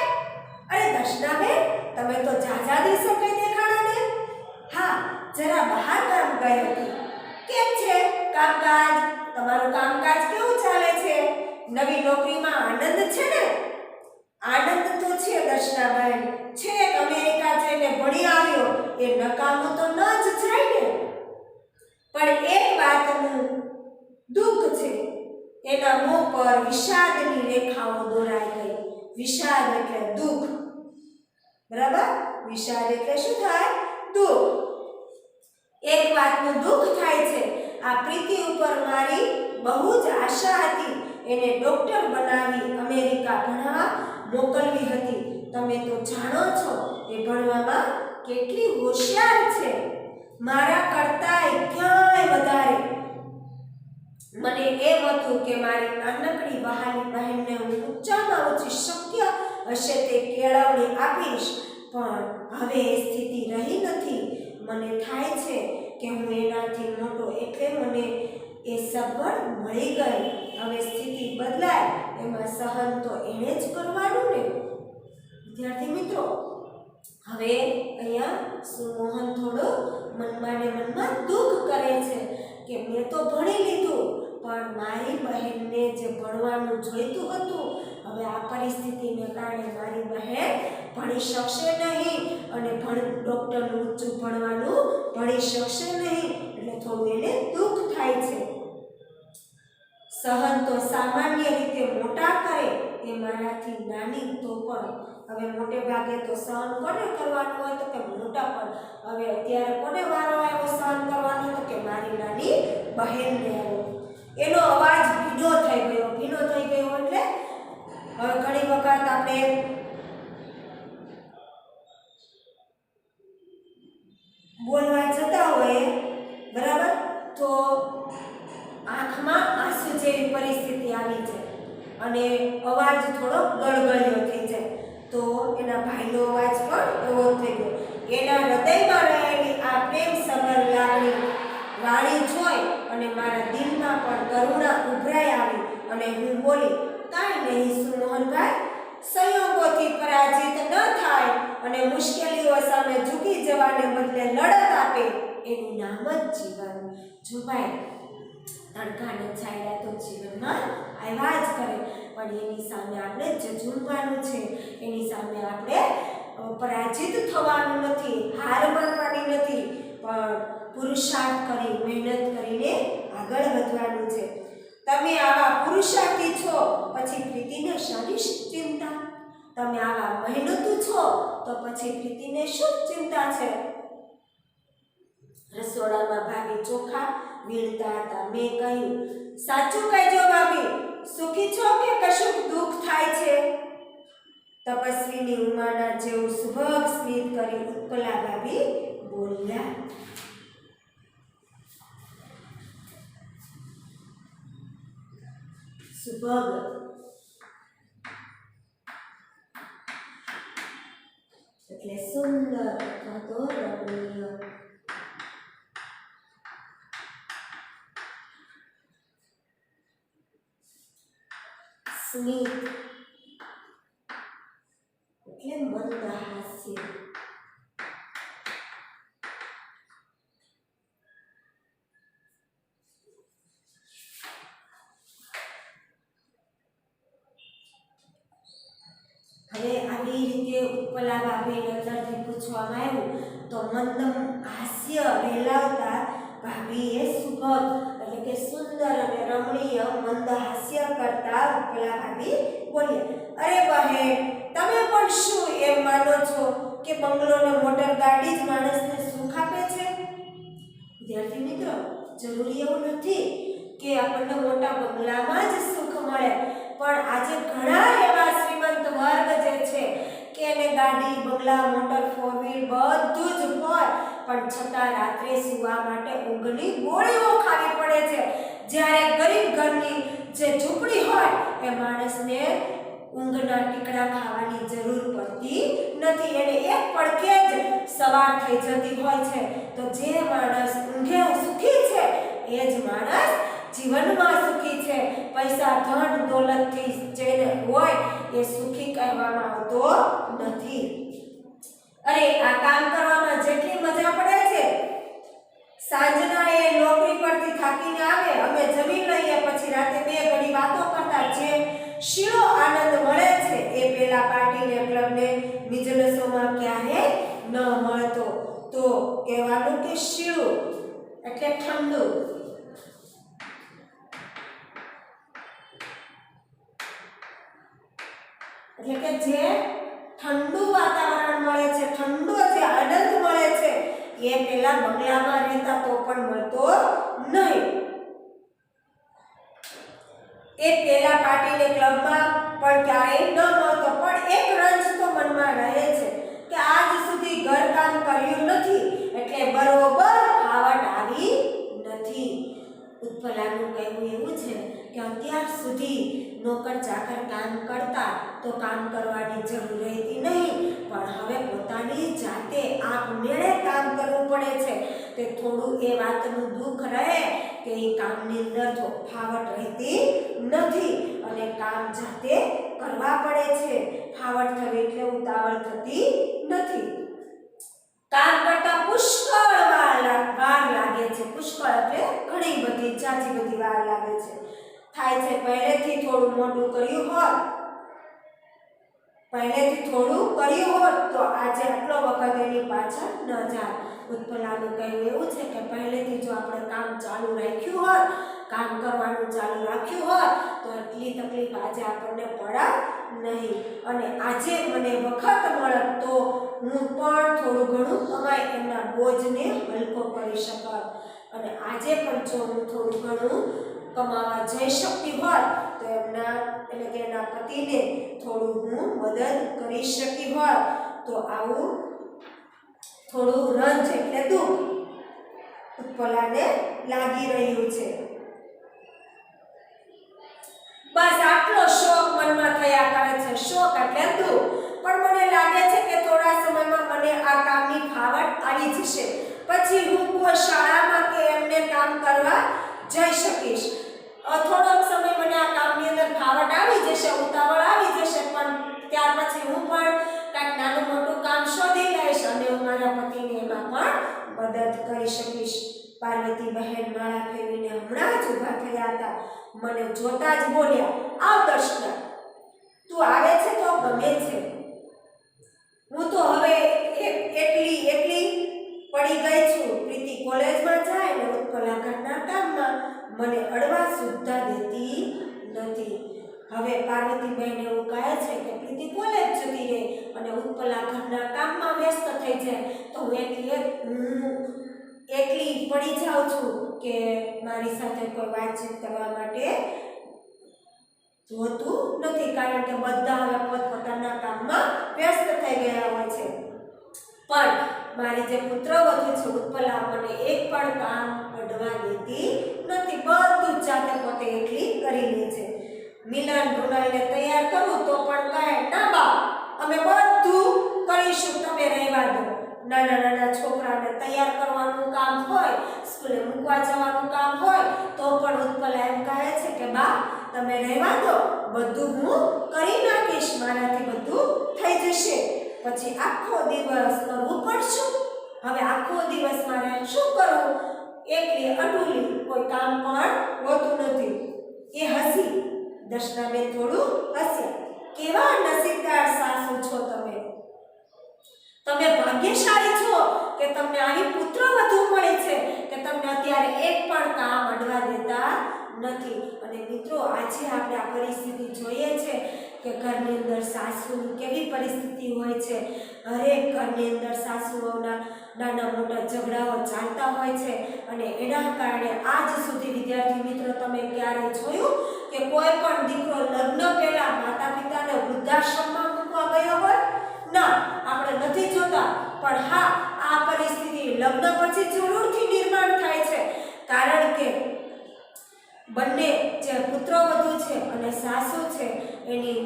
અરે દર્શનાબેન, તમે તો જાજા દિવસે કઈ દેખાણા ને? હા, જરા બહાર ગામ ગઈ હતી. કામકાજ? તમારું કામકાજ કેવું ચાલે છે? નવી નોકરીમાં આનંદ છે ને? આનંદ તો છે દર્શનાબેન, છેક અમેરિકા જઈને ભણી આવ્યો એ નકામો તો ન જ જાય ને. પણ એક વાતનું દુઃખ છે, એના મોં પર વિષાદની રેખાઓ દોરાઈ ગઈ. વિષાદ એટલે દુઃખ, બરાબર? વિષાદ એટલે શું થાય? દુઃખ. એક વાતનું દુઃખ થાય છે, આ પ્રીતિ ઉપર મારી બહુ જ આશા હતી. એને ડોક્ટર બનાવી અમેરિકા ભણવા મોકલવી હતી. તમે તો જાણો છો એ ભણવામાં કેટલી હોશિયાર છે, મારા કરતાંય ક્યાંય વધારે. મને એમ હતું કે મારી નાનકડી વહાલી બહેનને હું ઊંચામાં ઊંચી શક્ય હશે તે કેળવણી આપીશ, પણ હવે એ સ્થિતિ રહી નથી. મને થાય છે કે હું એનાથી મોટો, એટલે મને એ સગવડ મળી ગઈ. હવે સ્થિતિ બદલાય એમાં સહન તો એણે જ કરવાનું ને. વિદ્યાર્થી મિત્રો, હવે અહીંયા સુમોહન થોડો મનમાં ને મનમાં દુઃખ કરે છે કે મેં તો ભણી લીધું, પણ મારી બહેનને જે ભણવાનું જોઈતું હતું, હવે આ પરિસ્થિતિને કારણે મારી બહેન ભણી શકશે નહીં અને ડૉક્ટરનું ઊંચું ભણવાનું ભણી શકશે નહીં. એટલે થોડું એને દુઃખ થાય છે. સહન તો સામાન્ય રીતે મોટા કરે, એ મારાથી નાની તો પણ. હવે મોટે ભાગે તો સહન કોને કરવાનું હોય? તો કે મોટા. પણ હવે અત્યારે કોને વારો આવ્યો સહન કરવાનો? તો કે મારી નાની બહેનને આવ્યો. એનો અવાજ ભીનો થઈ ગયો. ભીનો થઈ ગયો એટલે હવે ઘણી વખત આપણે બોલવા જતા હોઈએ, બરાબર, તો આંખમાં આંસુ જેવી પરિસ્થિતિ આવી જાય અને અવાજ થોડો ગળગળિયો થઈ જાય. તો એના ભાઈનો અવાજ પણ એવો થઈ ગયો. એના હૃદયમાં રહેલી આ પ્રેમ સબર લાગણી વાણી જોઈ અને મારા દિલમાં પણ કરુણા ઉભરાઈ આવી અને હું બોલી, કાંઈ નહીં સુમોહનભાઈ, સંયોગોથી પરાજિત ન થાય અને મુશ્કેલીઓ સામે ઝૂકી જવાને બદલે લડત આપે, એનું નામ જ જીવન. જો ભાઈ, તડકાને છાંયડા તો જીવનમાં આવ્યા જ કરે, પણ એની સામે આપણે ઝઝૂમવાનું છે. એની સામે આપણે પરાજિત થવાનું નથી, હાર માનવાની નથી, પણ પુરુષાર્થ કરી, મહેનત કરીને આગળ વધવાનું છે. તમે આવા પુરુષાર્થી છો, પછી પ્રીતિને શાની ચિંતા? તમે આવા મહેનતુ છો, તો પછી પ્રીતિને શું ચિંતા છે? રસોડામાં ભાભી ચોખા વીણતા હતા. મેં કહ્યું, સાચું કહેજો ભાભી, સુખી છો કે કશુંક દુઃખ થાય છે? તપસ્વીની ઉમાના જેવું સુભગ સ્મિત કરી ઉત્પલા ભાભી બોલ્યા. સુભગ એટલે સુંદર અથવા તો રમણીય. સ્મિત એટલે મંદ હાસ્ય. હવે આવી રીતે ઉત્પલા ભાભીને અંદરથી પૂછવામાં આવ્યું તો મંદ હાસ્ય રેલાવતા ભાભીએ સુભગ એટલે કે સુંદર અને રમણીય મંદ હાસ્ય કરતા ઉત્પલા ભાભી બોલ્યા, અરે બહેન, તમે પણ શું એમ માનો છો કે બંગલો ને મોટર ગાડી જ માણસને સુખ આપે છે? વિદ્યાર્થી મિત્રો, જરૂરી એવું નથી કે આપણને મોટા બંગલામાં જ સુખ મળે, પણ આજે ઘણા એવા શ્રીમંત વર્ગ જે છે કે એને ગાડી, બંગલા, મોટર, ફોર વ્હીલ બધું જ હોય, પણ છતાં રાત્રે સૂવા માટે ઊંઘની ગોળીઓ ખાવી પડે છે. જ્યારે ગરીબ ઘરની જે ઝૂંપડી હોય એ માણસને ઊંઘના ટીકડા ખાવાની જરૂર પડતી નથી. એને એક પડકે જ સવાર થઈ જતી હોય છે. તો જે માણસ ઊંઘે સુખી છે એ જ માણસ જીવનમાં સુખી છે. પૈસા, ધન, દોલતથી જેને હોય એ સુખી કહેવામાં આવતો નથી. અરે, આ કામ કરવામાં જેટલી મજા પડે છે, સાંજના એ નોકરી પરથી થાકીને આવે, અમે જમી લઈએ, પછી રાતે 2 ઘડી વાતો કરતા જે શીળો આનંદ મળે છે એ પેલા પાર્ટી ને ક્લબને બિઝનેસોમાં ક્યારે ન મળતો. તો કહેવાનું કે શીળું એટલે ઠંડુ. એટલે કે જે ઠંડુ વાતાવરણ મળે છે, ઠંડો જે આનંદ મળે છે એ પેલા બંગલામાં રહેતા તો પણ મળતો નહીં. એ પેલા પાર્ટીને ક્લબમાં પણ ક્યારેય ન મળતો. પણ એક રંજ તો મનમાં રહે છે કે આજ સુધી ઘરકામ કર્યું નથી એટલે બરોબર ફાવટ આવી નથી. ઉત્પલાનું કહેવું એવું છે કે અત્યાર સુધી નોકર ચાકર કામ કરતા તો કામ કરવાની જરૂર રહેતી નહીં, પણ હવે પોતાની જાતે આપમેળે કામ કરવું પડે છે. તે થોડું એ વાતનું દુઃખ રહે કે એ કામની અંદર તો ફાવટ રહેતી નથી અને કામ જાતે કરવા પડે છે. ફાવટ થવી એટલે ઉતાવળ થતી નથી. કામ કરતા પુષ્કળ વાર લાગે છે. પુષ્કળ એટલે ઘણી બધી જાજી બધી વાર લાગે છે. થાય છે પહેલેથી થોડું મોટું કર્યું હોત, તો આજે આટલો વખત એની પાછળ ન જાય. ઉત્પલાનું કહેવું એવું છે કે પહેલેથી જો આપણે કામ ચાલુ રાખ્યું હોત, કામ કરવાનું ચાલુ રાખ્યું હોત તો એટલી તકલીફ આજે આપણને પડત નહીં. અને આજે મને વખત મળત તો હું પણ થોડું ઘણું કમાઈ એમના બોજને હલકો કરી શકત. અને આજે પણ જો હું થોડું ઘણું કમાવા જઈ શકતી હોત તો એમના એટલે કે એના પતિને થોડું હું મદદ કરી શકી હોત. તો આવું થોડું રંજ એટલે દુઃખ ઉત્પલાને લાગી રહ્યું છે. બસ આટલો શોક મનમાં થયા કરે છે. શોક એટલે દુઃખ. પણ મને લાગે છે કે થોડા સમયમાં મને આ કામની ફાવટ આવી જશે. પછી હું કોઈ શાળામાં કે એમને કામ કરવા જઈ શકીશ. થોડોક સમય મને આ કામની અંદર ફાવટ આવી જશે, ઉતાવળ આવી જશે, પણ ત્યાર પછી હું પણ કાંઈક નાનું મોટું કામ શોધી લઈશ અને હું મારા પતિને એમાં પણ મદદ કરી શકીશ. પાર્વતી બહેન માળા ફેરવીને હમણાં જ ઊભા થયા હતા. મને જોતા જ બોલ્યા, આવ દર્શના, તું આવે છે તો ગમે છે. હું તો હવે એકલી પડી ગઈ છું. પ્રીતિ કોલેજમાં જાય ને ઉત્પલા ઘરના કામમાં, મને અડવા સુદ્ધા દેતી નથી. હવે પાર્વતી બહેન એવું કહે છે કે પ્રીતિ કોલેજ જતી રહે અને ઉત્પલા ઘરના કામમાં વ્યસ્ત થઈ જાય તો હું એકલી પડી જાઉં છું કે મારી સાથે કોઈ વાતચીત કરવા માટે હોતું નથી, કારણ કે બધા હવે પોતપોતાના કામમાં વ્યસ્ત થઈ ગયા હોય છે. પણ મારી જે પુત્રવધુ છે ઉત્પલા મને એક પણ કામ અડવા દેતી નથી. બધું જાતે પોતે એકલી કરી લે છે. મિલન મૃણાલને તૈયાર કરું તો પણ કહે, ના બા, અમે બધું કરીશું, તમે રહેવા દો. નાના છોકરાને તૈયાર કરવાનું કામ હોય, સ્કૂલે મૂકવા જવાનું કામ હોય તો પણ ઉત્પલા એમ કહે છે કે બા, તમે રહેવા દો, બધું હું કરી નાખીશ, મારાથી બધું થઈ જશે. પછી આખો દિવસ કરવું પડશે. હવે આખો દિવસ મારે શું કરવું? એકલી અટુલી, કોઈ કામ પણ હોતું નથી. એ હસી. દર્શનાબેન થોડું હસ્યા. કેવા નસીબદાર સાસુ છો તમે. તમે ભાગ્યશાળી છો કે તમને આવી પુત્રવધુ મળી છે કે તમને અત્યારે એક પણ કામ અડવા દેતા નથી. અને મિત્રો, આજે આપણે આ પરિસ્થિતિ જોઈએ છે કે ઘરની અંદર સાસુની કેવી પરિસ્થિતિ હોય છે. હરેક ઘરની અંદર સાસુઓના નાના મોટા ઝઘડાઓ ચાલતા હોય છે. અને એના કારણે આજ સુધી વિદ્યાર્થી મિત્રો, તમે ક્યારે જોયું કે કોઈ પણ દીકરો લગ્ન પહેલા માતા પિતાને વૃદ્ધાશ્રમમાં મૂકવા ગયો હોય? ના, આપણે નથી જોતા. પણ હા, આ પરિસ્થિતિ લગ્ન પછી જરૂરથી નિર્માણ થાય છે, કારણ કે બંને જે પુત્રવધુ છે અને સાસુ છે એની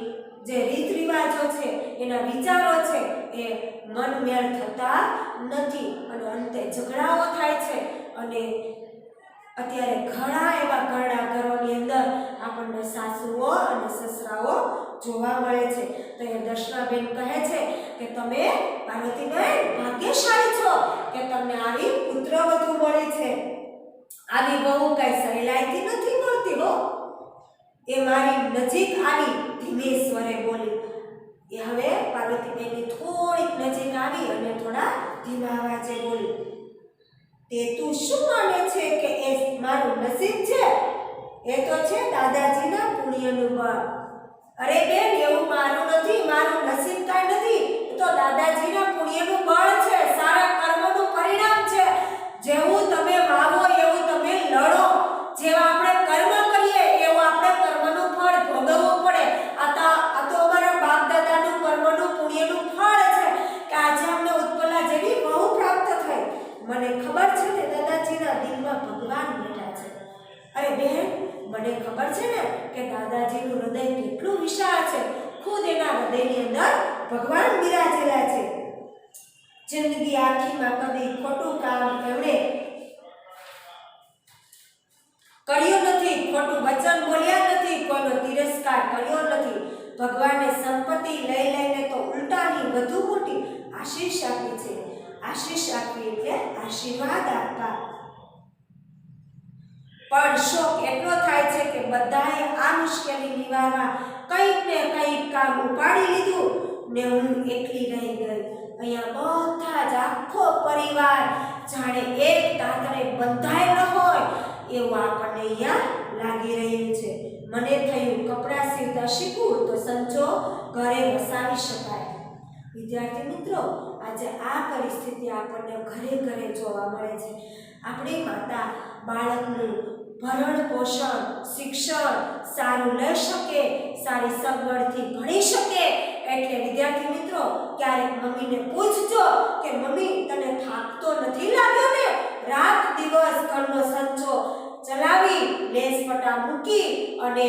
જે રીત રિવાજો છે, એના વિચારો છે એ મનમેળ થતા નથી અને અંતે ઝઘડાઓ થાય છે. અને અત્યારે ઘણા એવા ઘરડા ઘરોની અંદર આપણને સાસુઓ અને સસરાઓ જોવા મળે છે. તો એ દર્શનાબેન કહે છે કે તમે પાર્વતીબેન ભાગ્યશાળી છો કે તમને આવી પુત્રવધુ મળી છે. આવી બહુ કઈ સહેલાઈથી નથી મળતી હો. એ મારી નજીક આવી ધીમે સ્વરે બોલી. એ હવે પાર્વતીબેનની થોડીક નજીક આવી અને થોડા ધીમા અવાજે બોલી. તે તું શું માને છે કે એ મારું નસીબ છે? એ તો છે દાદાજીના પુણ્યનું બળ. અરે બેન, એવું મારું નથી, મારું નસીબ કાંઈ નથી. એ તો દાદાજીના પુણ્યનું બળ છે, સારા કર્મનું પરિણામ છે. જેવું તમે વાવો એવું તમે લડો. જેવા આપણે કર્મ કરીએ એવું આપણે કર્મનું ફળ ભોગવવું પડે. આ તો અમારા બાપ દાદાનું કર્મનું પુણ્યનું ફળ છે કે આજે અમને ઉત્પલા જેવી બહુ પ્રાપ્ત થઈ. મને ખબર છે ને દાદાજીના દિલમાં ભગવાન બેઠા છે. અરે બહેન, મને ખબર છે ને કે દાદાજીનું હૃદય કેટલું વિશાળ છે. ખુદ એના હૃદયની અંદર ભગવાન બિરાજેલા છે. જિંદગી આખીમાં કદી ખોટું કામ એમણે કર્યું નથી, ખોટું વચન બોલ્યા નથી, કોઈનો તિરસ્કાર કર્યો નથી. ભગવાને સંપત્તિ લઈ લઈને તો ઉલટાની વધુ મોટી આશીષ આપી છે. આશીષ આપવી એટલે આશીર્વાદ આપવા. પણ શોક એટલો થાય છે કે બધાએ આ મુશ્કેલી નિવારવા કંઈક ને કંઈક કામ ઉપાડી લીધું ને હું એકલી રહી ગઈ. અહીંયા બધા જ આખો પરિવાર જાણે એક તાતણે બંધાયેલો હોય એવું આપણને અહીંયા લાગી રહ્યું છે. મને થયું કપડાં સીવતા શીખવું તો સંચો ઘરે વસાવી શકાય. વિદ્યાર્થી મિત્રો, આજે આ પરિસ્થિતિ આપણને ઘરે ઘરે જોવા મળે છે. આપણી માતા બાળકનું ભરણ પોષણ શિક્ષણ સારું લઈ શકે, સારી સગવડથી ભણી શકે. એટલે વિદ્યાર્થી મિત્રો, ક્યારેક મમ્મીને પૂછજો કે મમ્મી, તને થાક તો નથી લાગ્યો ને? રાત દિવસ ઘરનો સંચો ચલાવી લેસપટા મૂકી અને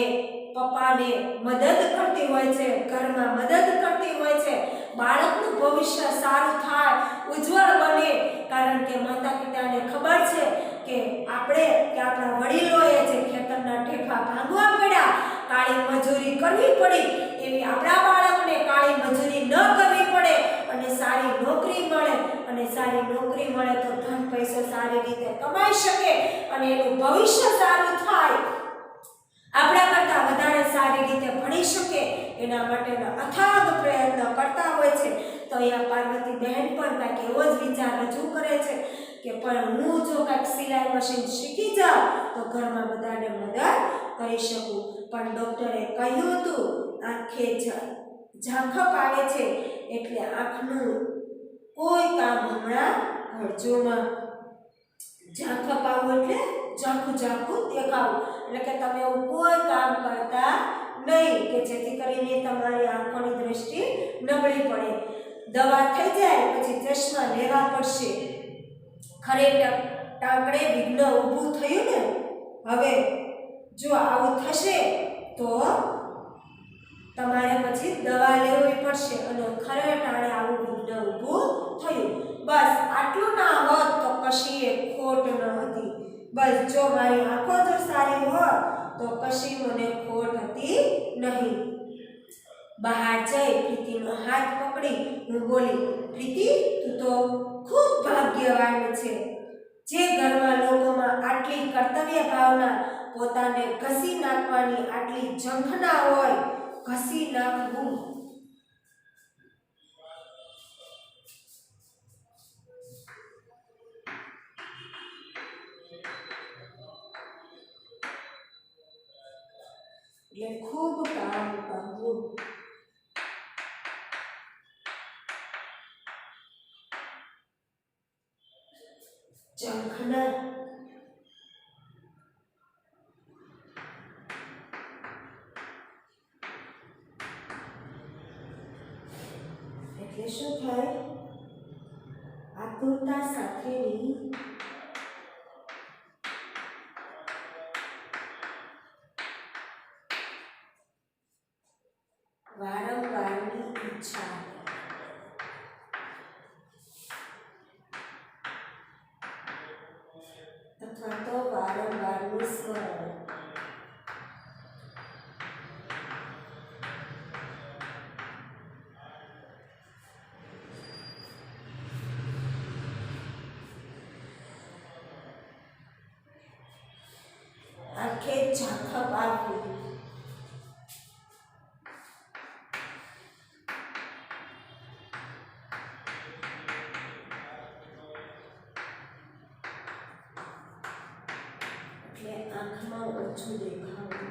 પપ્પાને મદદ કરતી હોય છે, ઘરમાં મદદ કરતી હોય છે. બાળકનું ભવિષ્ય સારું થાય, ઉજ્જવળ બને. કારણ કે માતા પિતાને ખબર છે કે આપણા વડીલોએ જે ખેતરના ઠેફા ભાંગવા પડ્યા, કાળી મજૂરી કરવી પડી, એવી આપણા બાળકને કાળી મજૂરી ન કરવી પડે અને સારી નોકરી મળે. અને સારી નોકરી મળે તો ધન પૈસો સારી રીતે કમાઈ શકે અને એનું ભવિષ્ય સારું થાય, આપણા કરતાં વધારે સારી રીતે ભણી શકે. એના માટેના અથાગ પ્રયત્ન કરતા હોય છે. તો અહીંયા પાર્વતી બહેન પણ કાંઈક એવો જ વિચાર રજૂ કરે છે કે પણ હું જો કાંઈક સિલાઈ મશીન શીખી જાઉં તો ઘરમાં બધાને મદદ કરી શકું. પણ ડૉક્ટરે કહ્યું હતું આંખે ઝાંખપ આવે છે એટલે આંખનું કોઈ કામ હમણાં કરજોમાં. ઝાંખપ આવું એટલે ઝાંખું ઝાંખું દેખાવું, એટલે કે તમે એવું કોઈ કામ કરતા નહીં કે જેથી કરીને તમારી આંખોની દ્રષ્ટિ નબળી પડે. દવા થઈ જાય પછી ચશ્મા લેવા પડશે. ખરે ટાંકણે વિઘ્ન ઊભું થયું ને. હવે જો આવું થશે તો તમારે પછી દવા લેવી પડશે અને ખરે ટાણે આવું વિઘ્ન ઊભું થયું. બસ આટલું ના હોત તો કશીએ ખોટ ન હતી. બસ જો મારી આંખો જો સારી હોત તો કશી મને ખોટ હતી નહીં. બહાર જઈ પ્રીતિનો હાથ પકડી હું બોલી, પ્રીતિ, તું તો ખૂબ ભાગ્યવાન છે. જે ઘરમાં લોકોમાં આટલી કર્તવ્ય ભાવના, પોતાને ઘસી નાખવાની આટલી ઝંખના હોય, ઘસી નાખવું. એટલે ખૂબ કામ કરવું. ઝંખના એટલે શું થાય? આતુરતા સાથેની વારંવારની ઈચ્છા. અથવા તો વારંવારનું સ્મરણ. આંખમાં ઓછું દેખાવું.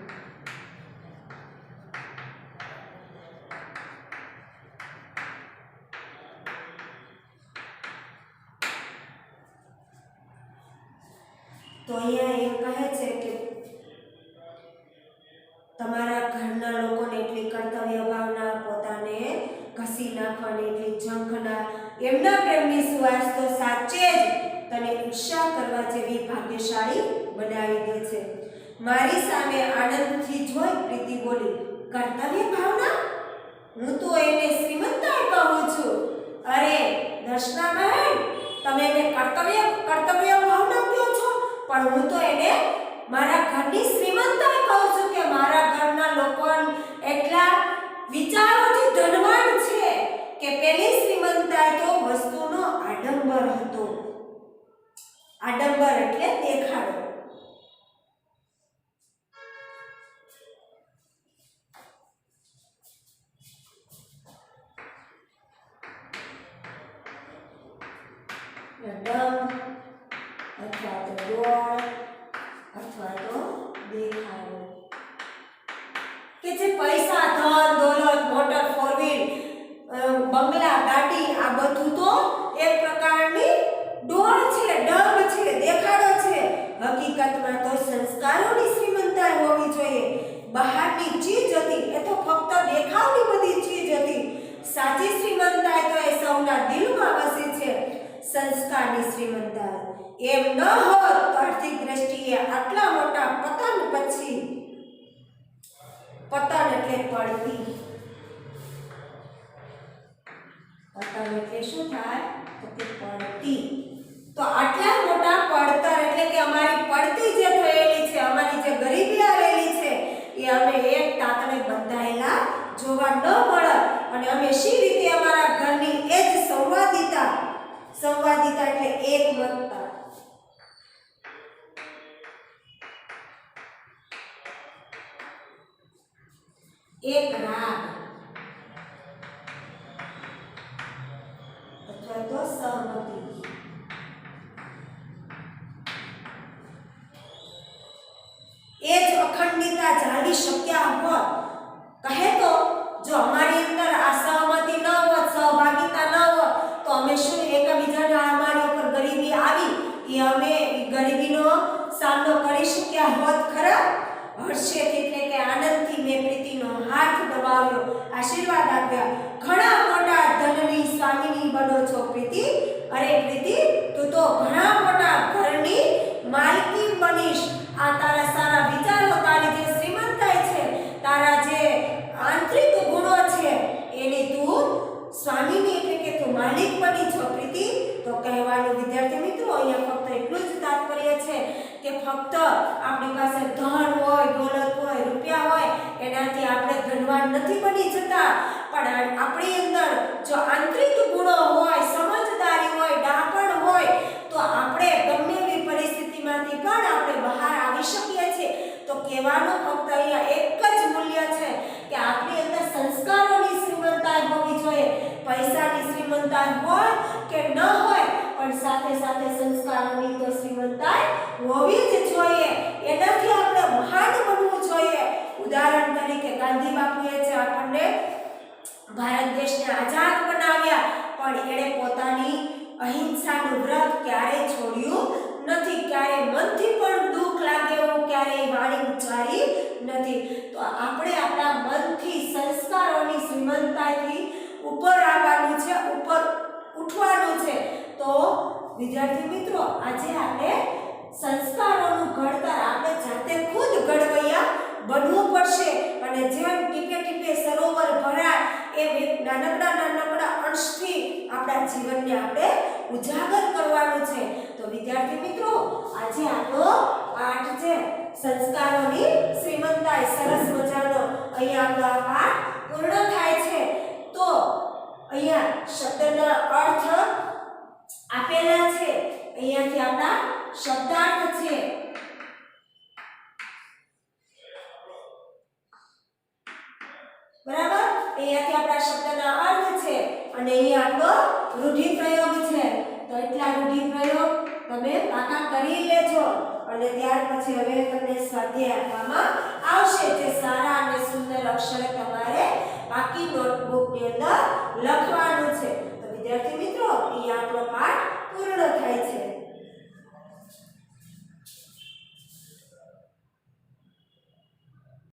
તો અહીંયા એમ કહે છે કે તમારા ઘરના લોકોને એટલી કર્તવ્ય ભાવના, પોતાને ઘસી નાખવાની એટલી ઝંખના, એમના પ્રેમની સુવાસ તો સાચે જ તને ઈર્ષા કરવા જેવી ભાગ્યશાળી બનાવી દે છે. મારી સામે આનંદથી જોઈ પ્રીતિ બોલી, કર્તવ્ય ભાવના? હું તો એને શ્રીમંતાઈ કહું છું. અરે દર્શના બહેન, તમે એને કર્તવ્ય ભાવના કહો છો, પણ હું તો એને મારા ઘરની શ્રીમંતાઈ કહું છું કે મારા ઘરના લોકો એટલા વિચારોથી ધનવાન છે કે પેલી શ્રીમંતાઈ તો વસ્તુનો આડંબર હતો. આડંબર એટલે દેખાડો. દંભ અથવા તો દોડ અથવા તો દેખાડો કે જે પૈસા, ધન દોલત, મોટર, ફોર વ્હીલ, બંગલા, ગાડી, આ બધું તો એક પ્રકારની દોડ છે, ડંભ છે, દેખાડો છે. હકીકતમાં તો સંસ્કારોની શ્રીમંતાઈ હોવી જોઈએ. બહારની ચીજ હતી એ તો ફક્ત દેખાવની બધી ચીજ હતી. સાચી શ્રીમંતાઈ તો એ સૌના દિલમાં વસી છે. સંસ્કારની શ્રીમંતાઈ એમ ન હોત તો આર્થિક દ્રષ્ટિએ આટલા મોટા પતન પછી, પતન એટલે પડતી, પતન એટલે શું થાય તો કે પડતી. તો આટલા મોટા પડતર એટલે કે અમારી પડતી જે થયેલી છે, અમારી જે ગરીબી આવેલી છે, એ અમે એક તાતણે બંધાયેલા જોવા ન મળે. અને અમે શી રીતે અમારા ઘરની એ જ સંવાદિતા એટલે એકમતતા, એક રાગ અથવા તો સહમતિ, એ જ અખંડિતતા જાળવી શક્યા હોત. કહે તો જો અમારી અંદર આ સહમતિ ન હોત, સહભાગિતા ન હોત, તો અમે શું એકબીજાના અમારી ઉપર ગરીબી આવી એ અમે ગરીબીનો સામનો કરી શક્યા હોત ખરા? હર્ષેથી એટલે કે આનંદથી મેં પ્રીતિનો હાથ દબાવ્યો, આશીર્વાદ આપ્યા. ઘણા મોટા ધનની સ્વામીની બનો છો પ્રીતિ. અરે પ્રીતિ, તું તો ઘણા મોટા ઘરની માલકીન બનીશ. આ તારા સારા વિચારો, તારી જે શ્રીમંતાઈ છે, તારા જે આંતરિક ગુણો છે, એની તું સ્વામીની એટલે કે તું માલિક બની છો પ્રીતિ. તો કહેવાનું વિદ્યાર્થી મિત્રો, અહીંયા ફક્ત એટલું જ તાત્પર્ય છે કે ફક્ત આપણી પાસે ધન હોય, દોલત હોય, રૂપિયા હોય, એનાથી આપણે ધનવાન નથી બની જતા. પણ આપણી અંદર જો આંતરિક ગુણો હોય, સમજદારી હોય, ડાપણ હોય, તો આપણે ગમે એવી પરિસ્થિતિમાંથી પણ આપણે બહાર આવી શકીએ છીએ. તો કહેવાનો ફક્ત અહીંયા એક જ મૂલ્ય છે કે આપણી અંદર સંસ્કારોની શ્રીમંતાઈ હોવી જોઈએ. પૈસાની શ્રીમંતાઈ હોય કે ન હોય, પણ સાથે સાથે સંસ્કારોની તો શ્રીમંતાઈ હોવી જ જોઈએ. એનાથી આપણે મહાન બનવું જોઈએ. ઉદાહરણ તરીકે ગાંધી બાપુએ જે આપણને ભારત દેશને આઝાદ બનાવ્યા, પણ એણે પોતાની અહિંસાનું વ્રત ક્યારેય છોડ્યું નથી. ક્યારેય મનથી પણ દુઃખ લાગે એવું ક્યારેય વાણી ઉચ્ચારી નથી. તો આપણે આપણા મનથી સંસ્કારોની શ્રીમંતાઈથી ઉપર આવવાનું છે, ઉપર ઉઠવાનું છે. તો વિદ્યાર્થી મિત્રો, આજે આપણે સંસ્કારોનું ઘડતર આપણે જાતે ખુદ ઘડવૈયા બનવું પડશે. અને જેમ ટીપે ટીપે સરોવર ભરાય એમ એક નાનકડા અંશથી આપણા જીવનને આપણે ઉજાગર કરવાનું છે. તો વિદ્યાર્થી મિત્રો, આજે આપણો પાઠ છે સંસ્કારોની શ્રીમંતાઈ, સરસ મજાનો અહીંયા આપણો આ પાઠ પૂર્ણ થાય છે. તો અહીંયા શબ્દના અર્થ આપેલા છે. અહીંયાથી આપણા શબ્દાર્થ છે. બરાબર? અહીંયાથી આપણા શબ્દના અર્થ છે અને અહીંયા આપણો રૂઢિપ્રયોગ છે. તો એટલા રૂઢિપ્રયોગ તમે પાકા કરી લેજો અને ત્યાર પછી હવે તમને સ્વાધ્યાય આપવામાં આવશે જે સારા અને સુંદર અક્ષરે તમારે બાકી નોટબુકની અંદર લખવાનું છે. તો વિદ્યાર્થી મિત્રો અહીંયા આપણો પાઠ પૂર્ણ થાય છે.